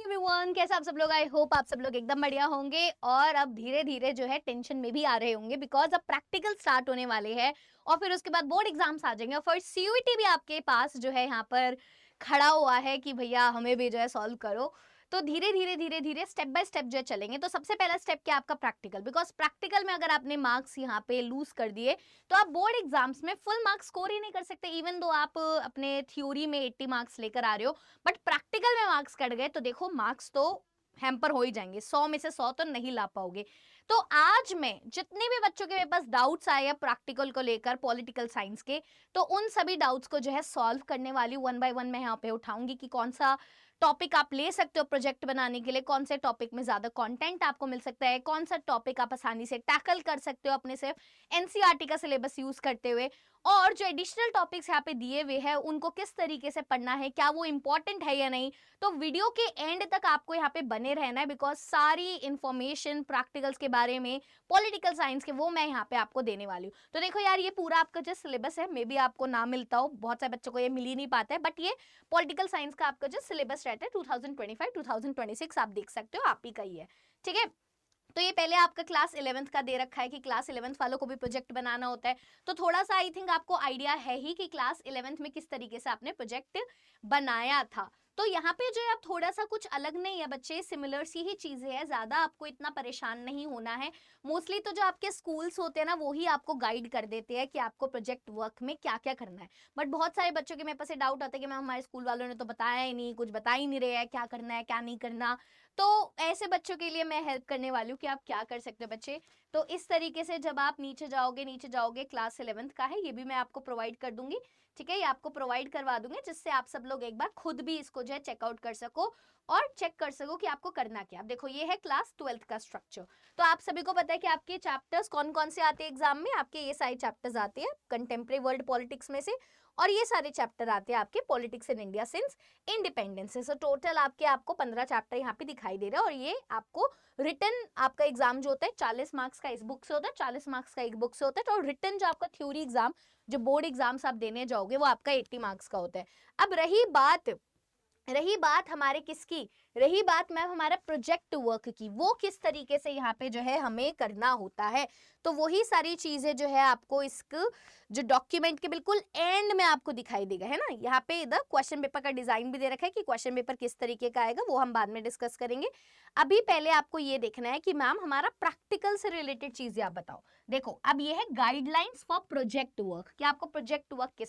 Everyone, कैसे आप सब लोग? आई होप आप सब लोग एकदम बढ़िया होंगे और अब धीरे धीरे जो है टेंशन में भी आ रहे होंगे बिकॉज अब प्रैक्टिकल स्टार्ट होने वाले हैं और फिर उसके बाद बोर्ड एग्जाम्स आ जाएंगे और फिर सीयूईटी भी आपके पास जो है यहाँ पर खड़ा हुआ है कि भैया हमें भी जो है सॉल्व करो। तो धीरे धीरे स्टेप बाय स्टेप जो है चलेंगे। तो सबसे पहला स्टेप क्या आपका प्रैक्टिकल, बिकॉज प्रैक्टिकल में अगर आपने मार्क्स यहाँ पे लूज कर दिए तो आप बोर्ड एग्जाम्स में फुल मार्क्स स्कोर ही नहीं कर सकते। इवन दो आप अपने थ्योरी में 80 मार्क्स लेकर आ रहे हो बट प्रैक्टिकल में मार्क्स कट गए तो देखो मार्क्स तो हैम्पर हो ही जाएंगे, 100 में से 100 तो नहीं ला पाओगे। तो आज मैं जितने भी बच्चों के मेरे पास डाउट्स आए हैं प्रैक्टिकल को लेकर पॉलिटिकल साइंस के, तो उन सभी डाउट्स को जो है सॉल्व करने वाली वन बाय वन मैं यहाँ पे उठाऊंगी कि कौन सा टॉपिक आप ले सकते हो प्रोजेक्ट बनाने के लिए, कौन से टॉपिक में ज्यादा कंटेंट आपको मिल सकता है, कौन सा टॉपिक आप आसानी से टैकल कर सकते हो अपने सिर्फ एनसीईआरटी का सिलेबस यूज करते हुए, और जो एडिशनल टॉपिक्स यहाँ पे दिए हुए हैं उनको किस तरीके से पढ़ना है, क्या वो इंपॉर्टेंट है या नहीं। तो वीडियो के एंड तक आपको यहाँ पे बने रहना है बिकॉज सारी इंफॉर्मेशन प्रैक्टिकल्स के बारे में, पॉलिटिकल साइंस के, वो मैं यहाँ पे आपको देने वाली हूँ। तो देखो यार, ये पूरा आपका जो सिलेबस है मे बी आपको ना मिलता हो, बहुत सारे बच्चों को ये मिल ही नहीं पाता है, बट ये पॉलिटिकल साइंस का आपका जो सिलेबस रहता है 2025-2026 आप देख सकते हो, आप ही का ही है। ठीक है, तो ये पहले आपका क्लास 11th का दे रखा है कि क्लास 11th वालों को भी प्रोजेक्ट बनाना होता है। तो थोड़ा सा आई थिंक आपको आइडिया है ही कि क्लास 11th में किस तरीके से आपने प्रोजेक्ट बनाया था। तो यहाँ पे जो है आप थोड़ा सा कुछ अलग नहीं है बच्चे, सिमिलर सी ही चीजें हैं, ज्यादा आपको इतना परेशान नहीं होना है। मोस्टली तो जो आपके स्कूल्स होते हैं ना वो ही आपको गाइड कर देते हैं कि आपको प्रोजेक्ट वर्क में क्या क्या करना है। बट बहुत सारे बच्चों के मेरे पास डाउट आता है कि मैम हमारे स्कूल वालों ने तो बताया ही नहीं, कुछ बता ही नहीं रहे हैं क्या करना है क्या नहीं करना। तो ऐसे बच्चों के लिए मैं हेल्प करने वाली हूँ कि आप क्या कर सकते हो बच्चे। तो इस तरीके से जब आप नीचे जाओगे क्लास 11th का है, ये भी मैं आपको प्रोवाइड कर दूंगी। ठीक है, ये आपको प्रोवाइड करवा दूंगी जिससे आप सब लोग एक बार खुद भी इसको जो है चेकआउट कर सको और चेक कर सको कि आपको करना क्या। अब देखो ये है क्लास 12th का स्ट्रक्चर। तो आप सभी को पता है कि आपके चैप्टर्स कौन कौन से आते हैं एग्जाम में, आपके ये सारे चैप्टर्स आते हैं कंटेम्प्रेरी वर्ल्ड पॉलिटिक्स में से, और ये सारे चैप्टर आते हैं आपके politics in India since independence से। सो टोटल आपको 15 चैप्टर यहाँ पे दिखाई दे रहे हैं और ये आपको रिटन आपका एग्जाम जो होता है 40 मार्क्स का इस बुक से होता है, 40 मार्क्स का एक बुक से होता है। तो रिटन जो आपका थ्योरी एग्जाम, जो बोर्ड एग्जाम्स आप देने जाओगे वो आपका 80 मार्क्स का होता है। अब रही बात हमारे किसकी, रही बात मैम हमारा प्रोजेक्ट वर्क की, वो किस तरीके से यहाँ पे जो है हमें करना होता है। तो वही सारी चीजें जो है आपको इसको जो डॉक्यूमेंट के बिल्कुल एंड में आपको दिखाई देगा, है ना। यहाँ पे इधर क्वेश्चन पेपर का डिजाइन भी दे रखा है कि क्वेश्चन पेपर किस तरीके का आएगा, वो हम बाद में डिस्कस करेंगे। अभी पहले आपको ये देखना है कि मैम हमारा प्रैक्टिकल से रिलेटेड चीजें आप बताओ। देखो अब ये है गाइडलाइंस फॉर प्रोजेक्ट वर्क, कि आपको प्रोजेक्ट वर्क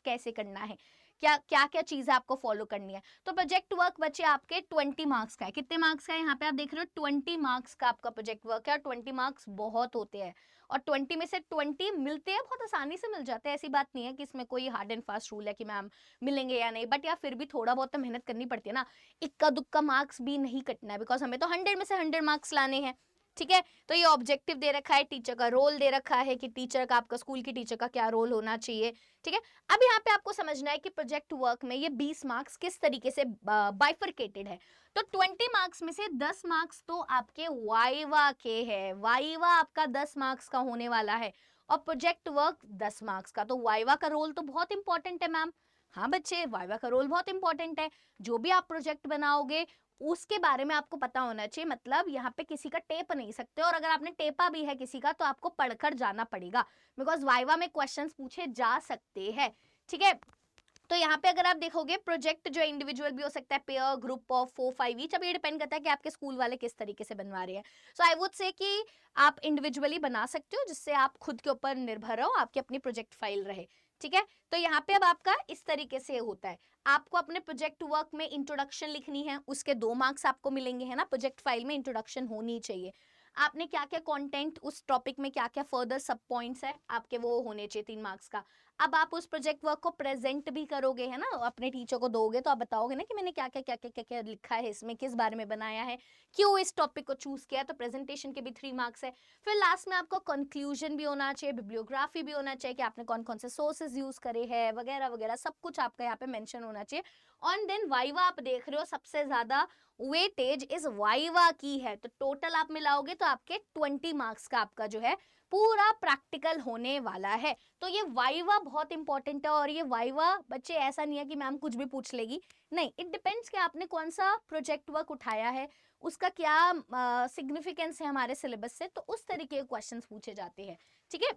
कैसे करना है, क्या क्या क्या चीजें आपको फॉलो करनी है। तो प्रोजेक्ट वर्क बच्चे आपके 20 मार्क्स का है। कितने मार्क्स का है यहाँ पे आप देख रहे हो, 20 मार्क्स का आपका प्रोजेक्ट वर्क है और 20 मार्क्स बहुत होते हैं और 20 में से 20 मिलते हैं, बहुत आसानी से मिल जाते हैं। ऐसी बात नहीं है कि इसमें कोई हार्ड एंड फास्ट रूल है कि मैम मिलेंगे या नहीं, बट यार फिर भी थोड़ा बहुत तो मेहनत करनी पड़ती है ना, इक्का दुक्का मार्क्स भी नहीं कटना है बिकॉज हमें तो 100 में से 100 मार्क्स लाने हैं। ठीक है, तो ये ऑब्जेक्टिव दे रखा है, टीचर का रोल दे रखा है कि टीचर का, आपका स्कूल की टीचर का क्या रोल होना चाहिए। ठीक है, अब यहाँ पे आपको समझना है कि प्रोजेक्ट वर्क में ये 20 मार्क्स किस तरीके से बाइफरकेटेड है। तो 20 मार्क्स में से 10 मार्क्स तो आपके वाइवा के है, वाइवा आपका 10 मार्क्स का होने वाला है और प्रोजेक्ट वर्क 10 मार्क्स का। तो वाइवा का रोल तो बहुत इंपॉर्टेंट है मैम। हाँ बच्चे, वाइवा का रोल बहुत इंपॉर्टेंट है। जो भी आप प्रोजेक्ट बनाओगे उसके बारे में आपको पता होना चाहिए, मतलब यहाँ पे किसी का टेप नहीं सकते, और अगर आपने टेपा भी है किसी का तो आपको पढ़कर जाना पड़ेगा बिकॉज वाइवा में क्वेश्चंस पूछे जा सकते हैं। ठीक है, तो यहाँ पे अगर आप देखोगे प्रोजेक्ट जो इंडिविजुअल भी हो सकता है, पेयर, ग्रुप ऑफ 4-5 ईच। अब ये डिपेंड करता है कि आपके स्कूल वाले किस तरीके से बनवा रहे हैं। सो आई वुड से कि आप इंडिविजुअली बना सकते हो जिससे आप खुद के ऊपर निर्भर रहो, आपकी अपनी प्रोजेक्ट फाइल रहे। ठीक है, तो यहाँ पे अब आपका इस तरीके से होता है, आपको अपने प्रोजेक्ट वर्क में इंट्रोडक्शन लिखनी है, उसके 2 मार्क्स आपको मिलेंगे, है ना। प्रोजेक्ट फाइल में इंट्रोडक्शन होनी चाहिए, आपने क्या क्या कंटेंट उस टॉपिक में, क्या क्या फर्दर सब पॉइंट्स है आपके, वो होने चाहिए 3 मार्क्स का। अब आप उस प्रोजेक्ट वर्क को प्रेजेंट भी करोगे, है ना, अपने टीचर को दोगे तो आप बताओगे ना कि मैंने क्या क्या क्या क्या क्या क्या लिखा है इसमें, किस बारे में बनाया है, क्यों इस टॉपिक को चूज किया। तो प्रेजेंटेशन के भी 3 मार्क्स है। फिर लास्ट में आपको कंक्लूजन भी होना चाहिए, बिब्लियोग्राफी भी होना चाहिए कि आपने कौन कौन से सोर्सेज यूज करे हैं वगैरह वगैरह, सब कुछ आपका यहाँ पे मेंशन होना चाहिए। ऑन देन वाइवा आप देख रहे हो सबसे ज्यादा वेटेज इस वाइवा की है, तो टोटल आप मिलाओगे तो आपके 20 मार्क्स का आपका जो है पूरा प्रैक्टिकल होने वाला है। तो ये वाइवा बहुत इंपॉर्टेंट है, और ये वाइवा बच्चे ऐसा नहीं है कि मैम कुछ भी पूछ लेगी, नहीं, इट डिपेंड्स कि आपने कौन सा प्रोजेक्ट वर्क उठाया है, उसका क्या सिग्निफिकेंस है हमारे सिलेबस से, तो उस तरीके के क्वेश्चंस पूछे जाते हैं। ठीक है,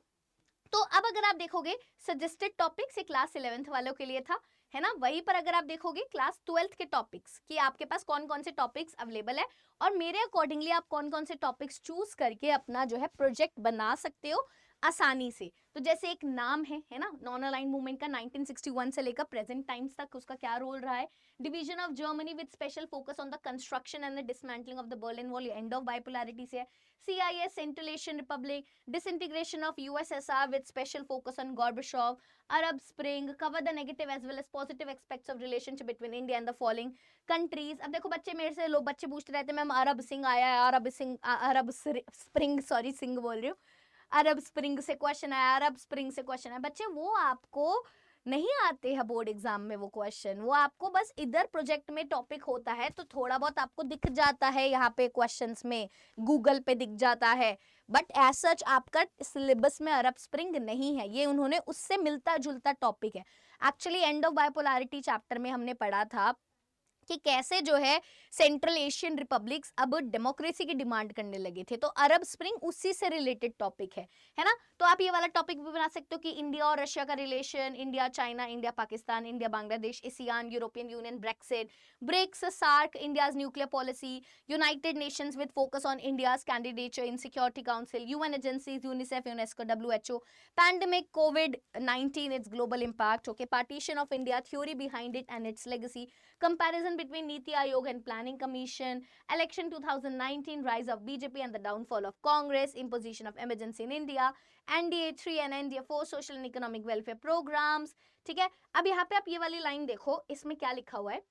तो अब अगर आप देखोगे सजेस्टेड टॉपिक्स ये क्लास 11th वालों के लिए था, है ना, वहीं पर अगर आप देखोगे क्लास 12th के टॉपिक्स कि आपके पास कौन कौन से टॉपिक्स अवेलेबल है, और मेरे अकॉर्डिंगली आप कौन कौन से टॉपिक्स चूज करके अपना जो है प्रोजेक्ट बना सकते हो आसानी से। तो जैसे एक नाम है ना, नॉन अलाइंड मूवमेंट का 1961 से लेकर प्रेजेंट टाइम्स तक उसका क्या रोल रहा है, division of Germany with special focus on the construction and the dismantling of the Berlin wall, end of bipolarity से, CIS central Asian Republic, disintegration of USSR with special focus on Gorbachev, Arab Spring, cover the negative as well as positive aspects of relationship between India and the following countries। अब देखो बच्चे मेरे से लोग बच्चे पूछते रहते हैं मैम अरब सिंह आया है, अरब स्प्रिंग, सॉरी सिंह बोल रही हूँ, अरब स्प्रिंग से क्वेश्चन आया, अरब स्प्रिंग से क्वेश्चन आया, बच्चे वो आपको नहीं आते हैं बोर्ड एग्जाम में वो क्वेश्चन, वो आपको बस इधर प्रोजेक्ट में टॉपिक होता है तो थोड़ा बहुत आपको दिख जाता है यहाँ पे क्वेश्चंस में, गूगल पे दिख जाता है, बट एज सच आपका सिलेबस में अरब स्प्रिंग नहीं है, ये उन्होंने उससे मिलता जुलता टॉपिक है। Actually end of bipolarity chapter में हमने पढ़ा था कि कैसे जो है सेंट्रल एशियन रिपब्लिक्स अब डेमोक्रेसी की डिमांड करने लगे थे, तो अरब स्प्रिंग उसी से रिलेटेड टॉपिक है ना। तो आप ये वाला टॉपिक भी बना सकते हो कि इंडिया और रशिया का relation, India China, India Pakistan, India Bangladesh, ASEAN, European Union, Brexit, BRICS, SAARC, India's nuclear policy, United Nations with focus on India's candidature in Security Council, UN agencies, UNICEF, UNESCO, WHO, pandemic, COVID-19, its global impact, okay, partition of India, theory behind it and its legacy, comparison between Niti Aayog and Planning Commission, election 2019, rise of BJP and the downfall of Congress, imposition of emergency in India, NDA 3 and NDA 4, social and economic welfare programs। ठीक है, अब यहाँ पे आप ये वाली line देखो, इसमें क्या लिखा हुआ है,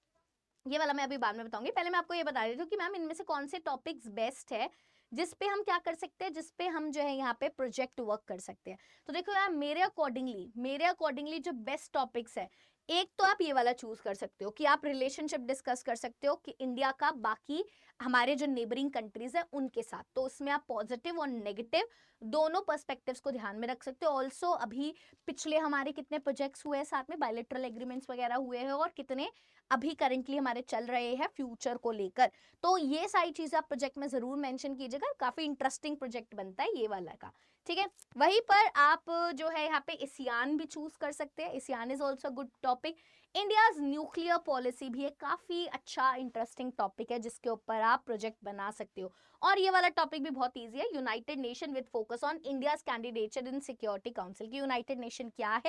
ये वाला मैं अभी बाद में बताऊंगी, पहले मैं आपको ये बता रही हूँ कि मैम इनमें से कौन से टॉपिक्स बेस्ट है जिस पे हम क्या कर सकते हैं, जिस पे हम जो है यहाँ पे प्रोजेक्ट वर्क कर सकते हैं। तो देखो यार मेरे अकॉर्डिंगली जो बेस्ट टॉपिक्स है, एक तो आप ये वाला चूज कर सकते हो कि आप रिलेशनशिप डिस्कस कर सकते हो कि इंडिया का बाकी हमारे जो नेबरिंग कंट्रीज है उनके साथ, तो उसमें आप पॉजिटिव और नेगेटिव दोनों पर्सपेक्टिव्स को ध्यान में रख सकते हो। ऑल्सो अभी पिछले हमारे कितने प्रोजेक्ट्स हुए हैं साथ में, बायलैटरल एग्रीमेंट्स वगैरह हुए हैं, और कितने अभी करेंटली हमारे चल रहे हैं फ्यूचर को लेकर, तो ये सारी चीजें आप प्रोजेक्ट में जरूर मेंशन कीजिएगा, काफी इंटरेस्टिंग प्रोजेक्ट बनता है ये वाला का। ठीक है, वहीं पर आप जो है यहाँ पे एशियान भी चूज कर सकते हैं, ASEAN is also good topic. India's nuclear policy भी एक काफी अच्छा इंटरेस्टिंग टॉपिक है जिसके ऊपर आप प्रोजेक्ट बना सकते हो, और ये वाला टॉपिक भी बहुत ईजी है, United nation with focus on India's candidature in Security council की यूनाइटेड नेशन क्या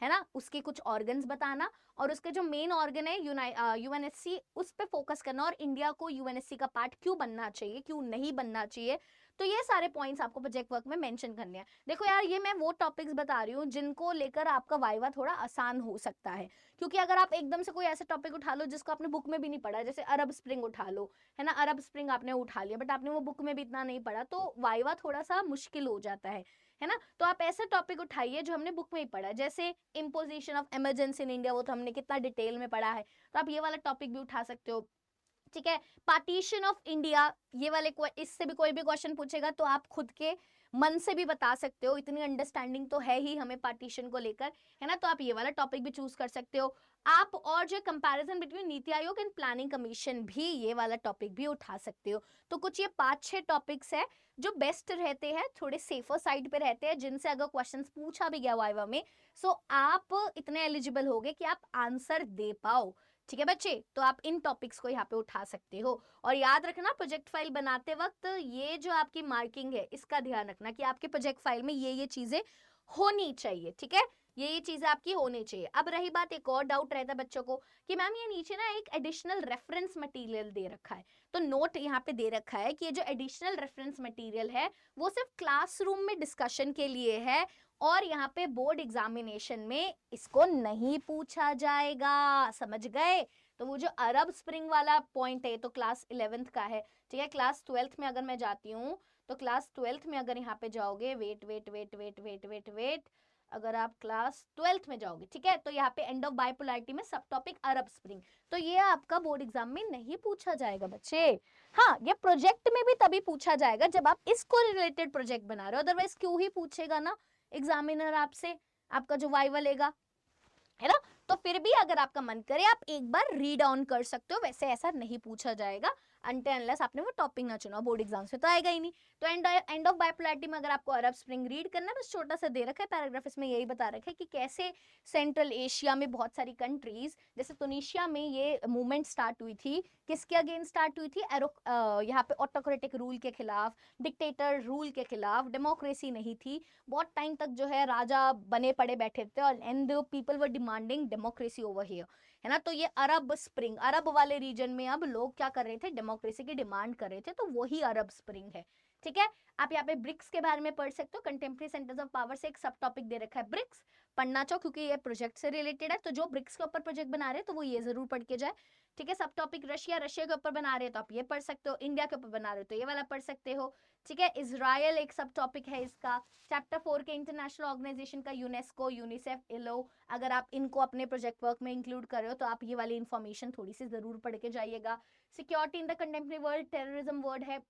है ना, उसके कुछ ऑर्गन्स बताना, और उसके जो मेन ऑर्गन है यूएनएससी, उस पे फोकस करना, और इंडिया को यूएनएससी का पार्ट क्यों बनना चाहिए, क्यों नहीं बनना चाहिए, तो ये सारे पॉइंट्स आपको प्रोजेक्ट वर्क में मेंशन करने हैं। देखो यार ये मैं वो टॉपिक्स बता रही हूँ जिनको लेकर आपका वाइवा थोड़ा आसान हो सकता है, क्योंकि अगर आप एकदम से कोई ऐसा टॉपिक उठा लो जिसको आपने बुक में भी नहीं पढ़ा, जैसे अरब स्प्रिंग उठा लो, है ना, अरब स्प्रिंग आपने उठा लिया बट आपने वो बुक में भी इतना नहीं पढ़ा, तो वाइवा थोड़ा सा मुश्किल हो जाता है ना। तो आप ऐसा टॉपिक उठाइए जो हमने बुक में ही पढ़ा, जैसे imposition of emergency in India, वो तो हमने कितना डिटेल में पढ़ा है, तो आप ये वाला टॉपिक भी उठा सकते हो। ठीक है, पार्टीशन ऑफ इंडिया, ये वाले इससे भी कोई भी क्वेश्चन पूछेगा तो आप खुद के मन से भी बता सकते हो, इतनी अंडरस्टैंडिंग तो है ही हमें पार्टीशन को लेकर, है ना, तो आप ये वाला टॉपिक भी चूज कर सकते हो आप। और जो comparison between NITI Aayog and planning commission भी, ये वाला टॉपिक भी उठा सकते हो। तो कुछ ये 5-6 टॉपिक्स है जो बेस्ट रहते हैं, थोड़े सेफर साइड पे रहते हैं, जिनसे अगर क्वेश्चंस पूछा भी गया वाइवा में, सो आप इतने एलिजिबल होगे कि आप आंसर दे पाओ। ठीक है बच्चे, तो आप इन टॉपिक्स को यहाँ पे उठा सकते हो, और याद रखना प्रोजेक्ट फाइल बनाते वक्त ये जो आपकी मार्किंग है इसका ध्यान रखना कि आपके प्रोजेक्ट फाइल में ये चीजें होनी चाहिए। ठीक है, ये चीजें आपकी होनी चाहिए। अब रही बात, एक और डाउट रहता है बच्चों को कि मैम ये नीचे ना एक एडिशनल रेफरेंस मटेरियल दे रखा है, तो नोट यहाँ पे दे रखा है कि ये जो एडिशनल रेफरेंस मटेरियल है वो सिर्फ क्लासरूम में डिस्कशन के लिए है, और यहाँ पे बोर्ड एग्जामिनेशन में इसको नहीं पूछा जाएगा, समझ गए। तो वो जो अरब स्प्रिंग वाला पॉइंट है तो क्लास 11th का है। ठीक है, क्लास 12th में अगर मैं जाती हूँ तो क्लास 12th में अगर यहाँ पे जाओगे, wait wait wait wait wait wait wait अगर आप क्लास 12th में जाओगे, ठीक है, तो यहाँ पे एंड ऑफ बाइपोलैरिटी में सब टॉपिक अरब स्प्रिंग, तो ये आपका बोर्ड एग्जाम में नहीं पूछा जाएगा बच्चे। हाँ, ये प्रोजेक्ट में भी तभी पूछा जाएगा जब आप इसको रिलेटेड प्रोजेक्ट बना रहे हो, अदरवाइज क्यों ही पूछेगा ना एग्जामिनर आपसे, आपका जो वाइवा लेगा, है ना। तो फिर भी अगर आपका मन करे आप एक बार रीड ऑन कर सकते हो, वैसे ऐसा नहीं पूछा जाएगा अनटिल अनलेस आपने वो टॉपिक ना चुना, बोर्ड एग्जाम्स में तो आएगा ही नहीं। तो एंड ऑफ बाइपोलैरिटी में अगर आपको अरब स्प्रिंग रीड करना है, बस छोटा सा दे रखा है पैराग्राफ, इसमें यही बता रखा है कि कैसे सेंट्रल एशिया में बहुत सारी कंट्रीज, जैसे तुनिशिया में ये मूवमेंट स्टार्ट हुई थी, किसके अगेंस्ट स्टार्ट हुई थी, यहाँ पे ऑटोक्रेटिक रूल के खिलाफ, डिक्टेटर रूल के खिलाफ, डेमोक्रेसी नहीं थी, बहुत टाइम तक जो है राजा बने पड़े बैठे थे, और and people were demanding democracy over here, है ना। तो ये अरब स्प्रिंग, अरब वाले रीजन में अब लोग क्या कर रहे थे, डेमोक्रेसी की डिमांड कर रहे थे, तो वही अरब स्प्रिंग है, ठीक है। आप यहाँ पे ब्रिक्स के बारे में पढ़ सकते हो, कंटेम्प्रेरी सेंटर्स ऑफ पावर से एक सब टॉपिक दे रखा है ब्रिक्स, पढ़ना चाहो क्योंकि ये प्रोजेक्ट से रिलेटेड है, तो जो ब्रिक्स के ऊपर प्रोजेक्ट बना रहे हैं तो वो ये जरूर पढ़ के जाए, ठीक है। सब टॉपिक रशिया, रशिया के ऊपर बना रहे हैं तो आप ये पढ़ सकते हो, इंडिया के ऊपर बना रहे हो तो ये वाला पढ़ सकते हो, ठीक है। इजराइल एक सब टॉपिक है इसका, चैप्टर 4 के इंटरनेशनल ऑर्गेनाइजेशन का, यूनेस्को, यूनिसेफ, इलो, अगर आप इनको अपने प्रोजेक्ट वर्क में इंक्लूड कर रहे हो तो आप ये वाली इंफॉर्मेशन थोड़ी सी जरूर पढ़ के जाइएगा। Security in the contemporary world, terrorism word है,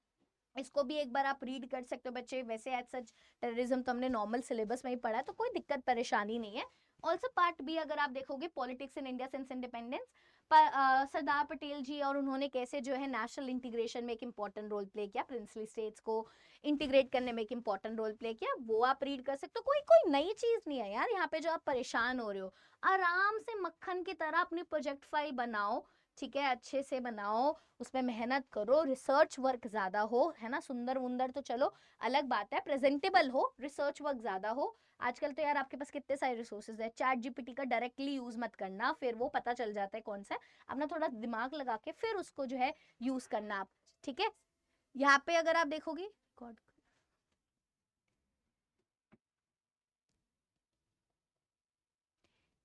इसको भी एक बार आप रीड कर सकते हो बच्चे, वैसे एज सच टेररिज्म तो हमने नॉर्मल सिलेबस में ही पढ़ा है तो कोई दिक्कत परेशानी नहीं है। ऑल्सो पार्ट बी अगर आप देखोगे, politics in India since independence, Sardar Patel ji और उन्होंने कैसे जो है नेशनल इंटीग्रेशन में एक इंपॉर्टेंट रोल प्ले किया, प्रिंसली स्टेट्स को इंटीग्रेट करने में एक इंपॉर्टेंट रोल प्ले किया, वो आप रीड कर सकते हो। कोई कोई नई चीज नहीं है यार यहाँ पे जो आप परेशान हो रहे हो, आराम से मक्खन की तरह अपनी प्रोजेक्ट फाइल बनाओ, ठीक है, अच्छे से बनाओ, उसमें मेहनत करो, रिसर्च वर्क ज्यादा हो, है ना, सुंदर वुंदर तो चलो अलग बात है, प्रेजेंटेबल हो, रिसर्च वर्क ज्यादा हो। आजकल तो यार आपके पास कितने सारे रिसोर्सेज है, चैट जीपीटी का डायरेक्टली यूज मत करना, फिर वो पता चल जाता है कौन सा है, अपना थोड़ा दिमाग लगा के फिर उसको जो है यूज करना आप, ठीक है। यहाँ पे अगर आप देखोगे, गॉड,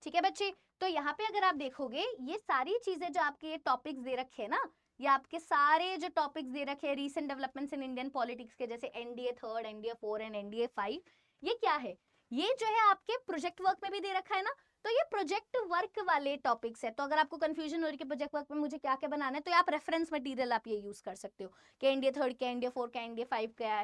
ठीक है बच्चे, तो यहाँ पे अगर आप देखोगे ये सारी चीजें जो आपके ये टॉपिक्स दे रखे हैं ना, ये आपके सारे जो टॉपिक्स दे रखे हैं recent developments in Indian politics के, जैसे एनडीए 3, एनडीए 4 एंड एनडीए 5, ये क्या है, ये जो है आपके प्रोजेक्ट वर्क में भी दे रखा है ना, तो ये प्रोजेक्ट वर्क वाले टॉपिक्स है। तो अगर आपको कंफ्यूजन हो रही है कि प्रोजेक्ट वर्क में मुझे क्या क्या बनाना है, तो आप रेफरेंस मटेरियल आप ये यूज कर सकते हो कि एनडीए 3 क्या, एनडीए 4 क्या, एनडीए 5 क्या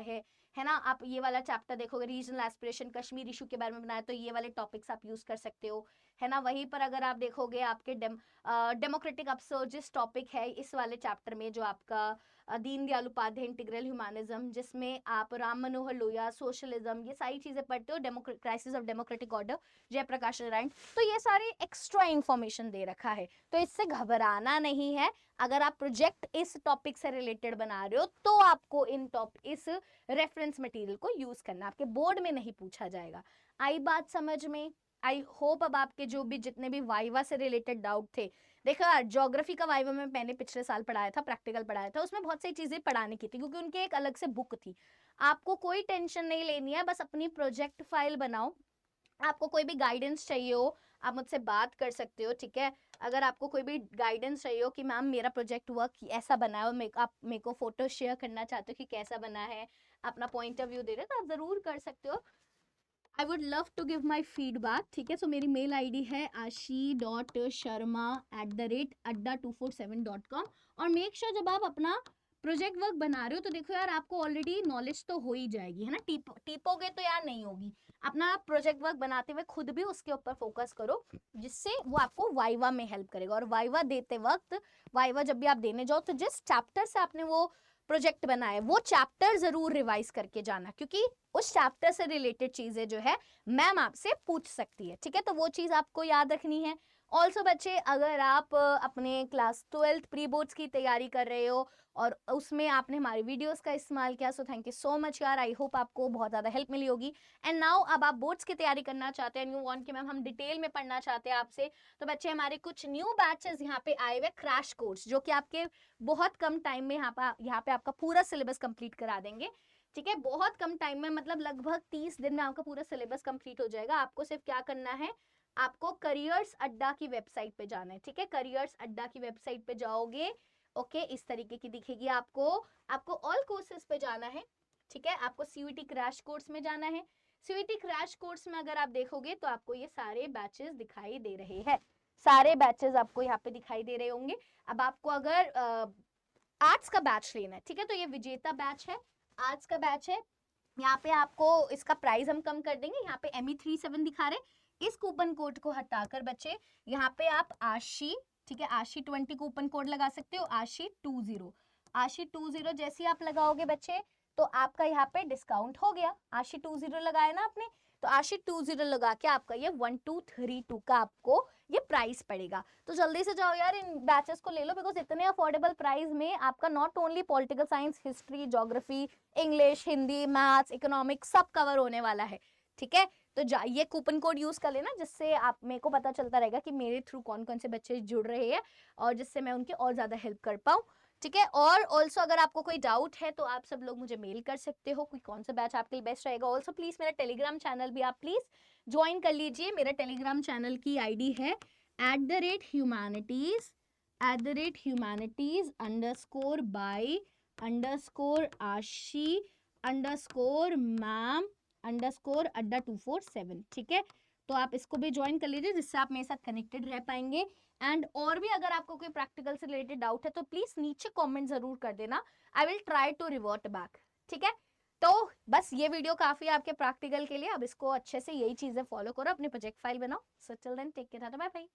है ना। आप ये वाला चैप्टर देखोगे, रीजनल एस्पिरेशन, कश्मीर इशू के बारे में बनाया, तो ये वाले टॉपिक्स आप यूज कर सकते हो, है ना। वहीं पर अगर आप देखोगे आपके डेमोक्रेटिक अपसर्जिस टॉपिक है इस वाले चैप्टर में, जो आपका दीनदयाल उपाध्याय इंटीग्रल ह्यूमनिज्म, जिसमें आप राम मनोहर लोहिया, सोशलिज्म, ये सारी चीजें पढ़ते हो, crisis of democratic order, Jayaprakash Narayan, तो ये सारे एक्स्ट्रा इंफॉर्मेशन दे रखा है, तो इससे घबराना नहीं है। अगर आप प्रोजेक्ट इस टॉपिक से रिलेटेड बना रहे हो तो आपको इस रेफरेंस मटेरियल को यूज करना, आपके बोर्ड में नहीं पूछा जाएगा। आई बात समझ में? आई होप अब आपके जो भी जितने भी वाइवा से रिलेटेड डाउट थे, देखो यार ज्योग्राफी का वाइवा में मैंने पिछले साल पढ़ाया था, प्रैक्टिकल पढ़ाया था, उसमें बहुत सारी चीजें पढ़ाने की थी क्योंकि उनके एक अलग से बुक थी। आपको कोई टेंशन नहीं लेनी है, बस अपनी प्रोजेक्ट फाइल बनाओ। आपको कोई भी गाइडेंस चाहिए हो आप मुझसे बात कर सकते हो, ठीक है। अगर आपको कोई भी गाइडेंस चाहिए हो कि मैम मेरा प्रोजेक्ट वर्क ऐसा बना है और आप मेरे को फोटो शेयर करना चाहते हो कि कैसा बना है, अपना पॉइंट ऑफ व्यू दे रहे हो, तो आप जरूर कर सकते हो। I would love to give my feedback, ठीक है। सो मेरी मेल आईडी है ashi.sharma@adda247.com, और मेक श्योर जब आप अपना प्रोजेक्ट वर्क बना रहे हो तो देखो यार आपको ऑलरेडी नॉलेज तो हो ही जाएगी, है ना, टीपोगे तो यार नहीं होगी। अपना प्रोजेक्ट वर्क बनाते हुए खुद भी उसके ऊपर फोकस करो, जिससे वो आपको वाइवा में हेल्प करेगा। और वाइवा देते वक्त, वाइवा जब भी आप देने जाओ तो जिस चैप्टर से आपने वो प्रोजेक्ट बनाया वो चैप्टर जरूर रिवाइज करके जाना, क्योंकि उस चैप्टर से रिलेटेड चीजें जो है मैम आपसे पूछ सकती है, ठीक है। तो वो चीज आपको याद रखनी है। ऑल्सो बच्चे, अगर आप अपने क्लास 12th प्री बोर्ड्स की तैयारी कर रहे हो और उसमें आपने हमारे वीडियोस का इस्तेमाल किया, so thank you so much यार, आई होप आपको बहुत ज़्यादा हेल्प मिली होगी। एंड नाउ अब आप बोर्ड्स की तैयारी करना चाहते हैं, यू वांट कि मैम हम डिटेल में पढ़ना चाहते हैं आपसे, तो बच्चे हमारे कुछ न्यू बैचेस यहाँ पे आए हुए, क्रैश कोर्स, जो कि आपके बहुत कम टाइम में यहाँ पे आपका पूरा सिलेबस कंप्लीट करा देंगे, ठीक है। बहुत कम टाइम में, मतलब लगभग 30 दिन में आपका पूरा सिलेबस कंप्लीट हो जाएगा। आपको सिर्फ क्या करना है, आपको करियर्स अड्डा की वेबसाइट पे जाना है, ठीक है। करियर्स अड्डा की वेबसाइट पे जाओगे, ओके, इस तरीके की दिखेगी आपको। आपको ऑल कोर्सेज पे जाना है, ठीक है। आपको सीयूटी क्रैश कोर्स में जाना है। सीयूईटी क्रैश कोर्स में अगर आप देखोगे तो आपको ये सारे बैचेस दिखाई दे रहे हैं, सारे बैचेस आपको यहाँ पे दिखाई दे रहे होंगे। अब आपको अगर आर्ट्स का बैच लेना है, ठीक है, तो ये विजेता बैच है, आर्ट्स का बैच है। यहाँ पे आपको इसका प्राइस हम कम कर देंगे, यहाँ पे ME37 दिखा रहे। इस कूपन कोड को हटाकर बच्चे यहाँ पे आप आशी, ठीक है, आशी 20 कूपन कोड लगा सकते हो, आशी 20, आशी 20 जैसे आप लगाओगे बच्चे तो आपका यहाँ पे डिस्काउंट हो गया। आशी 20 लगाया ना आपने, तो आशी 20 लगा के आपका ये 1232 का आपको ये प्राइस पड़ेगा। तो जल्दी से जाओ यार, इन बैचेस को ले लो, बिकॉज इतने अफोर्डेबल प्राइस में आपका not only political science, history, geography, English, Hindi, maths, economics सब कवर होने वाला है, ठीक है। तो ये कूपन कोड यूज कर लेना, जिससे आप मेरे को पता चलता रहेगा कि मेरे थ्रू कौन कौन से बच्चे जुड़ रहे हैं और जिससे मैं उनकी और ज्यादा हेल्प कर पाऊँ, ठीक है। और ऑल्सो अगर आपको कोई डाउट है तो आप सब लोग मुझे मेल कर सकते हो, कोई कौन सा बैच आपके लिए बेस्ट रहेगा। ऑल्सो प्लीज मेरा टेलीग्राम चैनल भी आप प्लीज ज्वाइन कर लीजिए। मेरा टेलीग्राम चैनल की आईडी है @humanities @humanities_by_ashi_ma'am_adda247, ठीक है। तो आप इसको भी ज्वाइन कर लीजिए, जिससे आप मेरे साथ कनेक्टेड रह पाएंगे। एंड और भी अगर आपको कोई प्रैक्टिकल से रिलेटेड डाउट है तो प्लीज नीचे कमेंट जरूर कर देना, I will try to revert back, ठीक है। तो बस ये वीडियो काफी है आपके प्रैक्टिकल के लिए, अब इसको अच्छे से यही चीजें फॉलो करो, अपने प्रोजेक्ट फाइल बनाओ। So till then take care, bye bye.